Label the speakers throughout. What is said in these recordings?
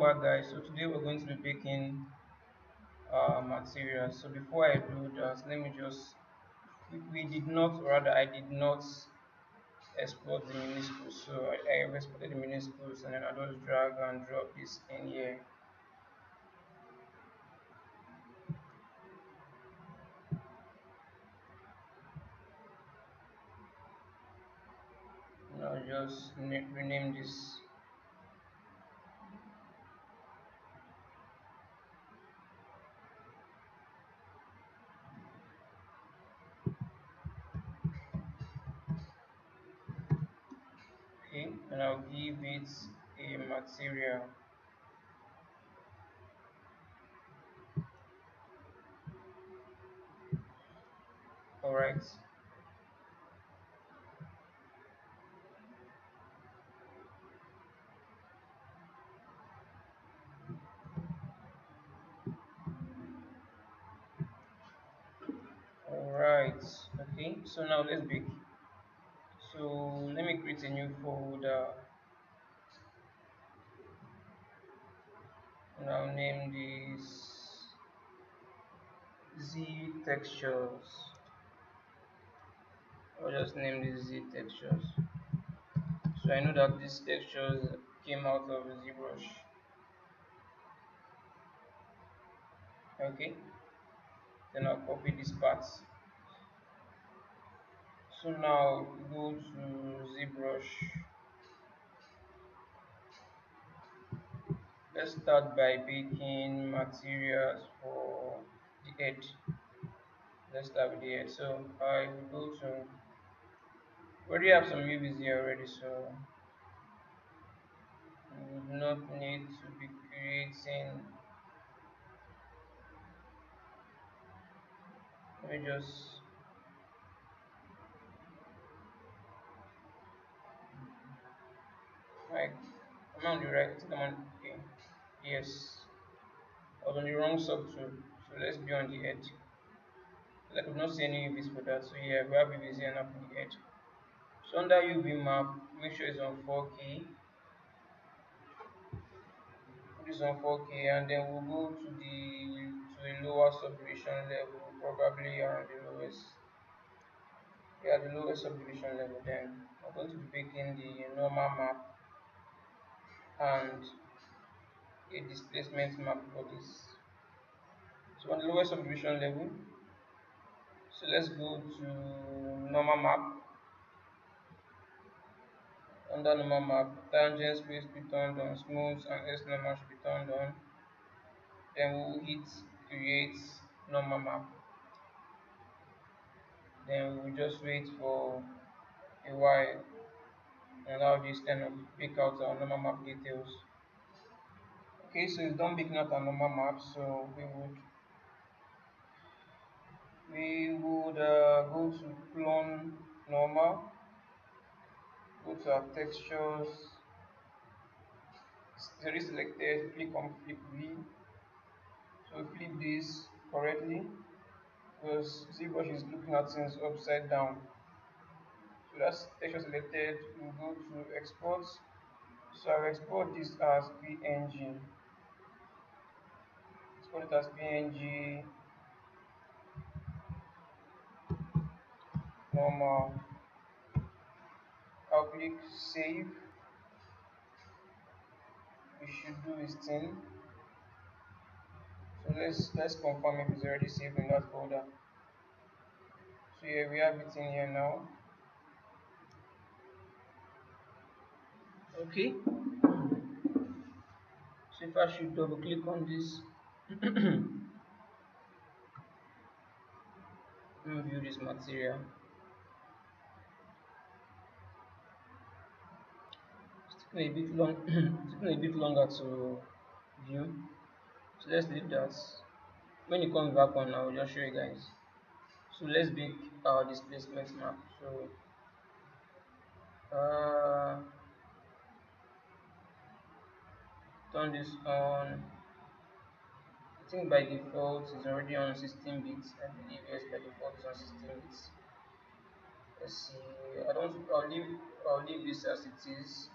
Speaker 1: back, guys. So today we're going to be baking material. So before I do that, let me just we did not, rather I did not export the minuscules. So I exported the minuscules and then I just drag and drop this in here. Now just rename this. Okay, and I'll give it a material. Alright. Alright. Okay, so now let's bake. So let me create a new folder and I'll name this Z textures. I'll just name this Z textures. So I know that these textures came out of Zbrush. Okay, then I'll copy this part. So now go to Zbrush. Let's start by picking materials for the head. Let's start with the head. So I will go to, we already have some UVs here already, so we would not need to be creating. Let me just, like, I'm on the right, I think I'm on, okay, yes, I was on the wrong sub too, so let's be on the edge. I could not see any UVs for that, so yeah, we have UVs here now for the edge. So under UV map, make sure it's on 4K, put this on 4K, and then we'll go to a lower subdivision level, probably around the lowest, yeah, the lowest subdivision level. Then we're going to be making the normal map and a displacement map for this. So on the lowest subdivision level, so let's go to normal map. Under normal map, tangent space be turned on, smooth and S normal should be turned on. Then we'll hit create normal map. Then we'll just wait for a while and allow this kind of pick out our normal map details. Okay, so it's done picking out our normal map, so we would go to clone normal, go to our textures, it's already selected, click on flip V. So flip this correctly because ZBrush is looking at things upside down. So that's texture selected. We'll go to export. So I'll export this as PNG. Export it as PNG normal. I'll click save. We should do this thing. So let's confirm if it's already saved in that folder. So yeah, we have it in here now. Okay. So if I should double click on this, let me view this material. It's taking a bit long, taking a bit longer to view. So let's leave that. When it comes back on, I will just show you guys. So let's make our displacement map. So uh, turn this on. I think by default it's already on 16 bits. I believe yes, by default it's on 16 bits. Let's see. I don't. I'll leave this as it is.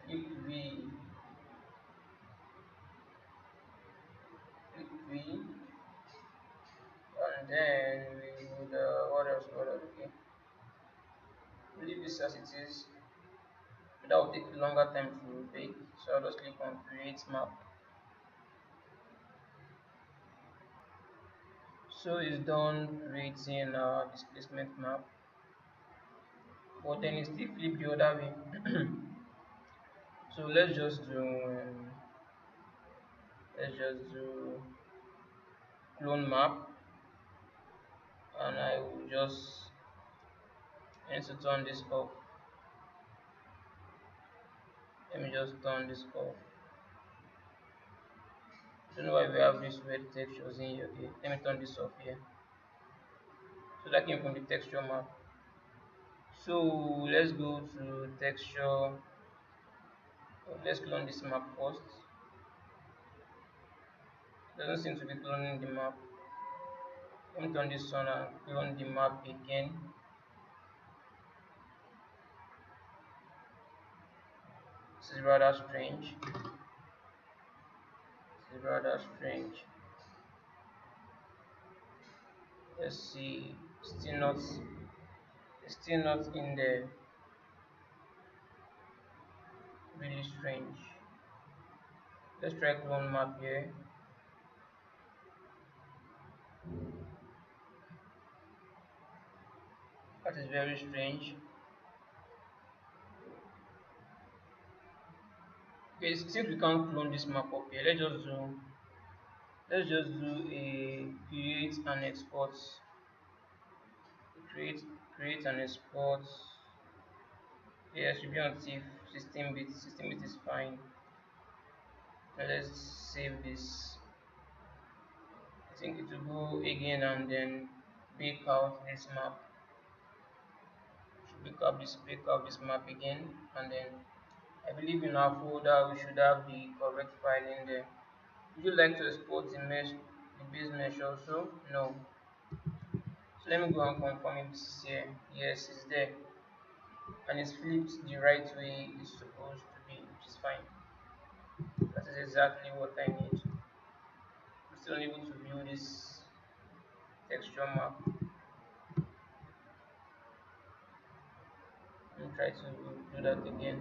Speaker 1: Click V, click V, and then we would, what else, okay, leave this as it is. That will take longer time to bake, so I'll just click on create map. So it's done creating displacement map, but then it still flip the other way. So let's just do clone map, and I will just need to turn this off. Let me just turn this off. I don't know why we have this red textures in here. Okay, let me turn this off here. So that came from the texture map. So let's go to texture. Let's clone this map first. Doesn't seem to be cloning the map. Let me turn this on and clone the map again. This is rather strange. This is rather strange. Let's see. Still not in there. Really strange. Let's try clone map here. That is very strange. Okay, since we can't clone this map up here, let's just do a create and export. Create create and export. Yeah, it should be on TIFF 16 bits. 16 bits is fine. Now let's save this. I think it will go again and then bake out this map. Should bake out this map again, and then I believe in our folder we should have the correct file in there. Would you like to export the base mesh also? No. So let me go and confirm if this is here. Yes, it's there. And it's flipped the right way it's supposed to be, which is fine. That is exactly what I need. I'm still unable to view this texture map. Let me try to do that again.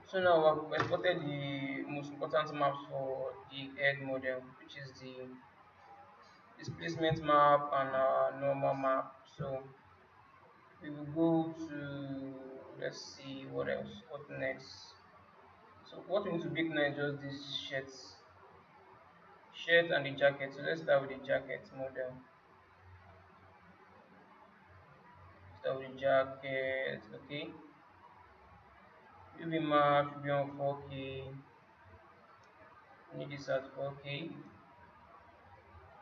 Speaker 1: So now we've exported the most important maps for the head model, which is the displacement map and normal map. So we will go to, let's see what else, what next. So what we need to make now is just this shirt and the jacket. So let's start with the jacket model. Start with the jacket, okay. UV map should be on 4K. Need this at 4K.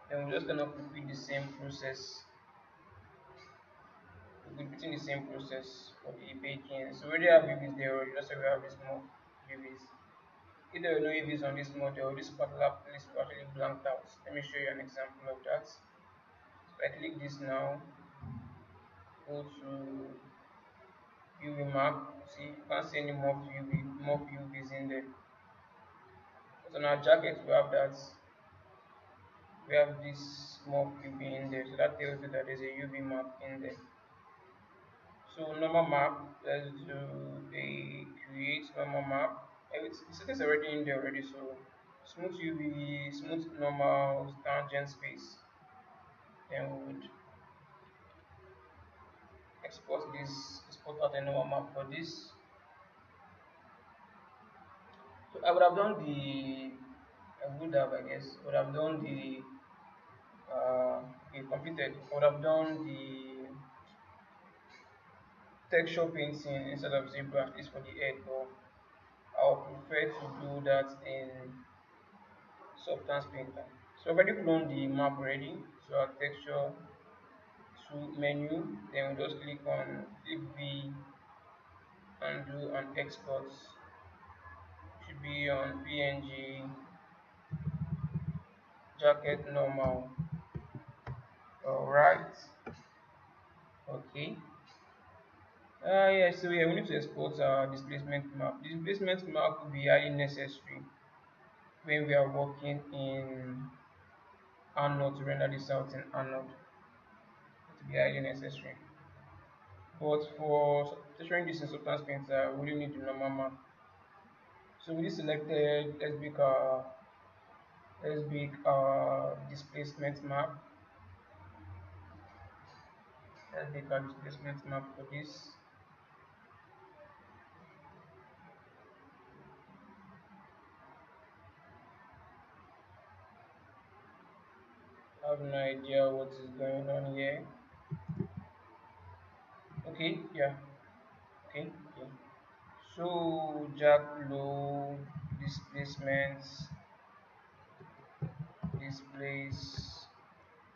Speaker 1: Then we're just gonna repeat the same process. We're repeating the same process for the baking. So we already have UVs there, or just so we have this more UVs. If there are no UVs on this model, this particular place will actually blanked out. Let me show you an example of that. So I click this now, go to UV map. See, you can't see any more UVs in there. But on our jacket, we have that. We have this more UV in there, so that tells you that there's a UV map in there. So normal map, let's do a create normal map. The settings are already in there already. So smooth UV, smooth normal, tangent space. Then we would export out a normal map for this. So I would have done the, I would have, I guess, would have done the, okay, completed. I would have done the texture painting instead of Zbrush, at least for the head, but I would prefer to do that in Substance Painter. So I've already cloned the map already. So our texture to menu, then we just click on click V and do an export. Should be on PNG jacket normal. Alright. Okay. Yeah, so yeah, we need to export our displacement map. The displacement map will be highly necessary when we are working in Arnold to render this out in Arnold. It will be highly necessary. But for texturing this in Substance Painter, we really need the normal map. So with this selected, let's make our displacement map. Let's make our displacement map for this. I have no idea what is going on here. Okay, yeah, okay, yeah. So jack low displacements displace.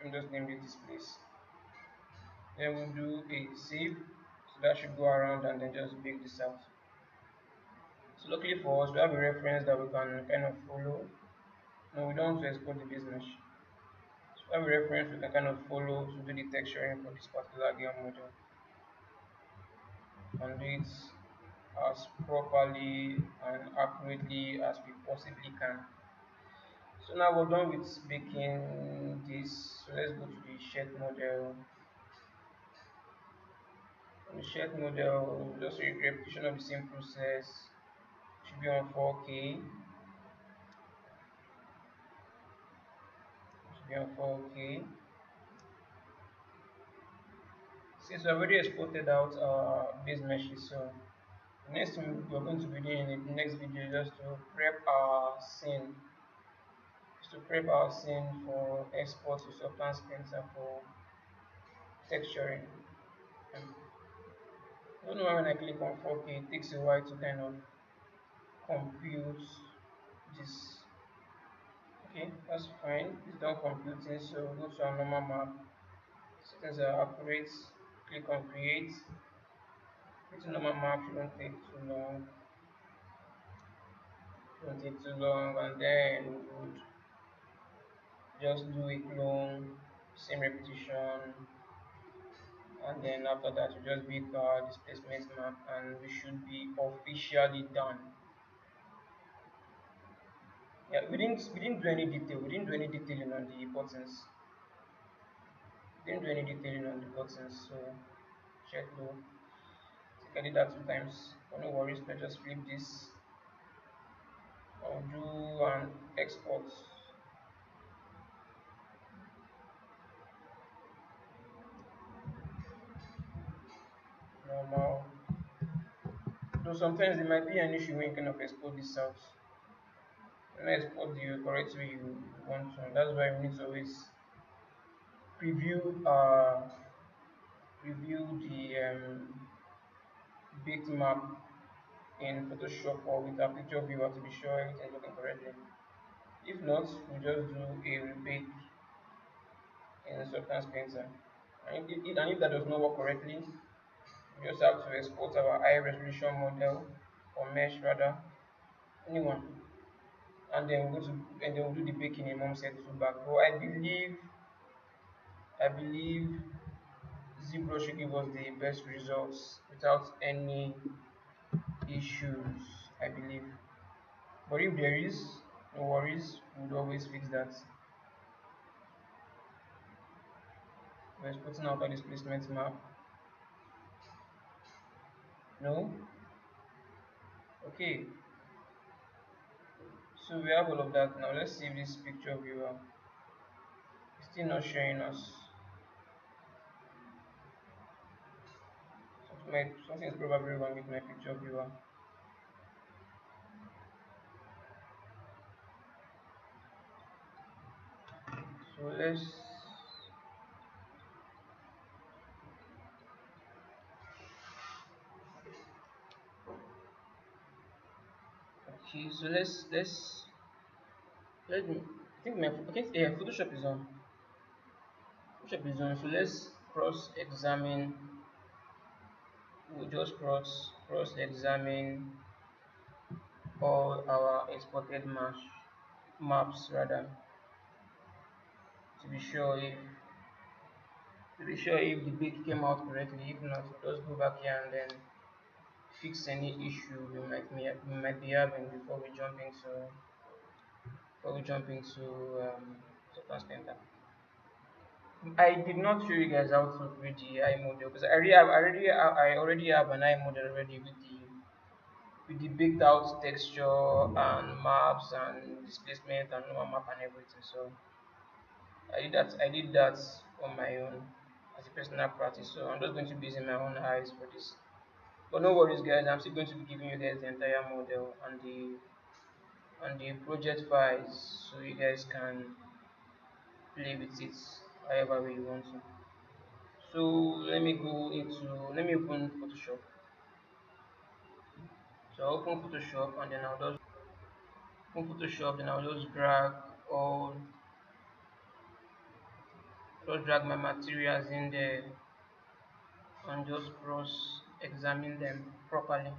Speaker 1: I'm just name it displace. Then we'll do a save. So that should go around and then just bake this out. So luckily for us, we have a reference that we can kind of follow. No, we don't want to export the business. So we have a reference we can kind of follow to do the texturing for this particular game model and do it as properly and accurately as we possibly can. So now we're done with making this. So let's go to the shared model. On the shared model, just a repetition of the same process. Should be on 4K. Should be on 4K. Since we already exported out our base meshes, so the next thing we're going to be doing in the next video is just to prep our scene. Just to prep our scene for export to Substance Painter for texturing. And I don't know why when I click on 4K, it takes a while to kind of compute this. Okay, that's fine. It's done computing, so go to our normal map. Settings are accurate. Click on create. Creating normal map shouldn't take too long. Shouldn't take too long, and then we would just do a clone, same repetition, and then after that we just make our displacement map, and we should be officially done. Yeah, we didn't do any detail. We didn't do any detailing on the buttons. We didn't do any detailing on the buttons, so check low. I think I did that 2 times. But no worries, let's just flip this. I'll do an export normal. Though sometimes there might be an issue when you kind of export this out. You not export the correct way you want to. That's why we need to always preview preview the bitmap in Photoshop or with a picture viewer to be sure everything is looking correctly. If not, we just do a rebake in Substance Painter. And if that does not work correctly, we just have to export our high resolution model or mesh rather, anyone, and then we'll do the baking in MomSet toolbar. But I believe Zbrush should give us the best results without any issues. I believe. But if there is, no worries, we'll always fix that. We're exporting out our displacement map. No? Okay. So we have all of that now. Let's save this picture viewer. It's still not showing us. Something is probably wrong with my picture viewer. So let's okay. So let me. I think my okay. Yeah, Photoshop is on. Photoshop is on. So let's cross-examine. We'll just cross-examine all our exported maps rather to be sure if to be sure if the bake came out correctly. If not, we'll just go back here and then fix any issue we might be having before we jump into substance painter. I did not show you guys how to create the eye model because I already have an eye model already with the baked out texture and maps and displacement and normal map and everything. So I did that on my own as a personal practice. So I'm just going to be using my own eyes for this. But no worries guys, I'm still going to be giving you guys the entire model and the project files so you guys can play with it however way you want to. So let me open Photoshop. So I'll open Photoshop and then I'll just drag my materials in there and just cross examine them properly.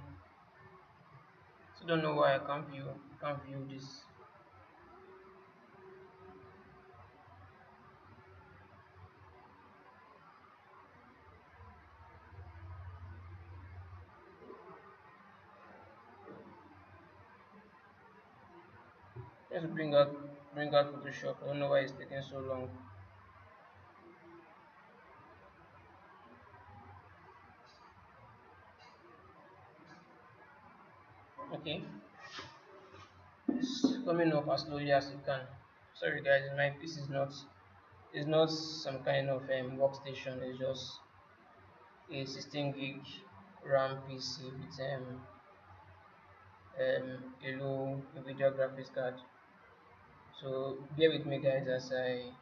Speaker 1: So don't know why I can't view this. Let's bring out Photoshop. I don't know why it's taking so long. Okay, it's coming up as slowly as it can. Sorry guys, my piece is not it's not some kind of workstation. It's just a 16 gig RAM PC with a low video graphics card. So bear with me guys as I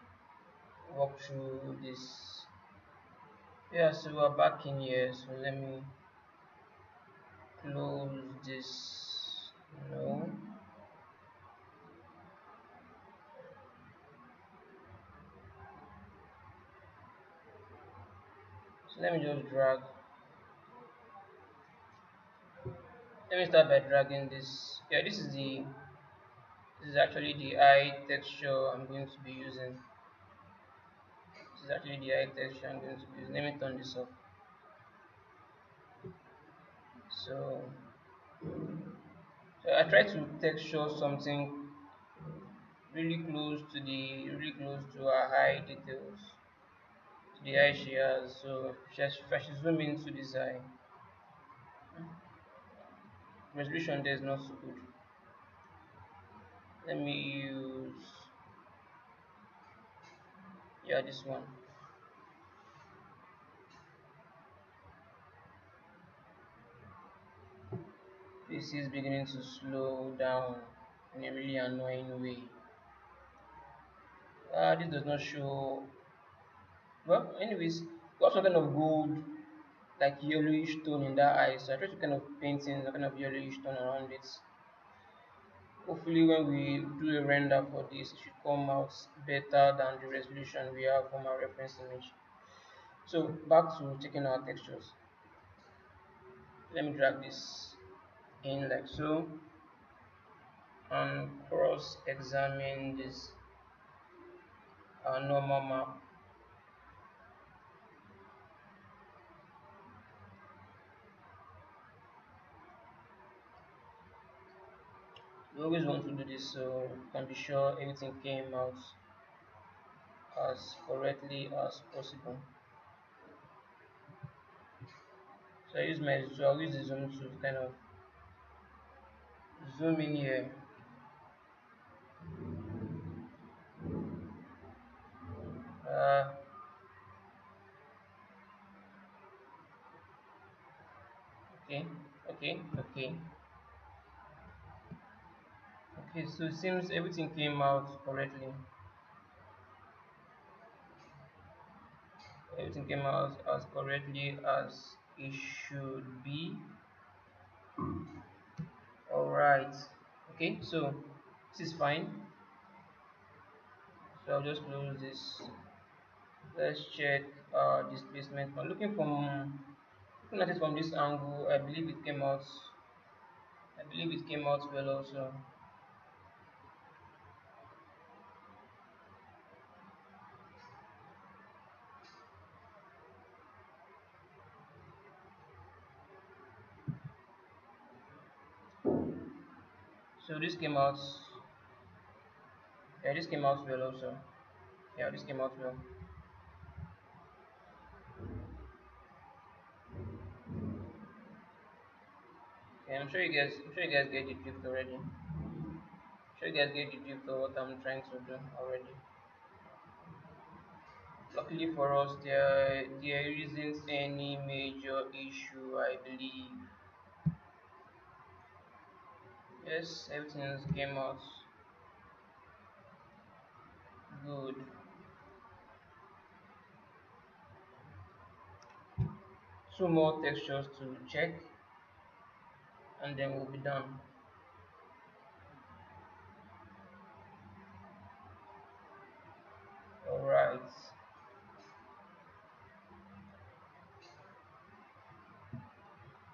Speaker 1: walk through this. Yeah, so we're back in here. So let me close this. No. So let me just drag. Let me start by dragging this. Yeah, this is actually the eye texture I'm going to be using. This is actually the eye texture I'm going to be using. Let me turn this off. So, so I try to texture something really close to her eye details, to the eye she has. So if I should zoom into this eye, resolution there is not so good. Let me use yeah this one. This is beginning to slow down in a really annoying way. This does not show. Well, anyways, we have some kind of gold, like yellowish tone in that eye. So I try to kind of paint in a kind of yellowish tone around it. Hopefully, when we do a render for this, it should come out better than the resolution we have from our reference image. So back to taking our textures. Let me drag this in like so and cross-examine this normal map. We always want to do this so we can be sure everything came out as correctly as possible. So I'll use the zoom to kind of zoom in here. Uh, okay, okay. Okay, so it seems everything came out correctly. Everything came out as correctly as it should be. Alright. Okay, so this is fine. So I'll just close this. Let's check displacement. I'm looking at it from this angle. I believe it came out well also. So this came out. Yeah, this came out well also. Yeah, this came out well. Yeah, I'm sure you guys get the drift already. Sure you guys get the drift of what I'm trying to do already. Luckily for us, there isn't any major issue, I believe. Yes, everything else came out good. Two more textures to check, and then we'll be done. Alright.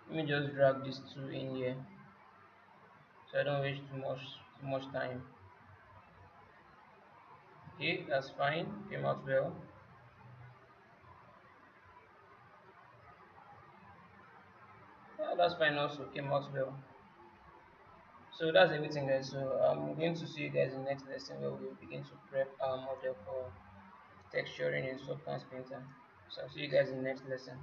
Speaker 1: Let me just drag these two in here so I don't waste too much time. Okay, that's fine. Came out well. Yeah, that's fine also. Came out well. So that's everything, guys. So I'm going to see you guys in the next lesson where we'll begin to prep our model for texturing in Substance Painter. So I'll see you guys in the next lesson.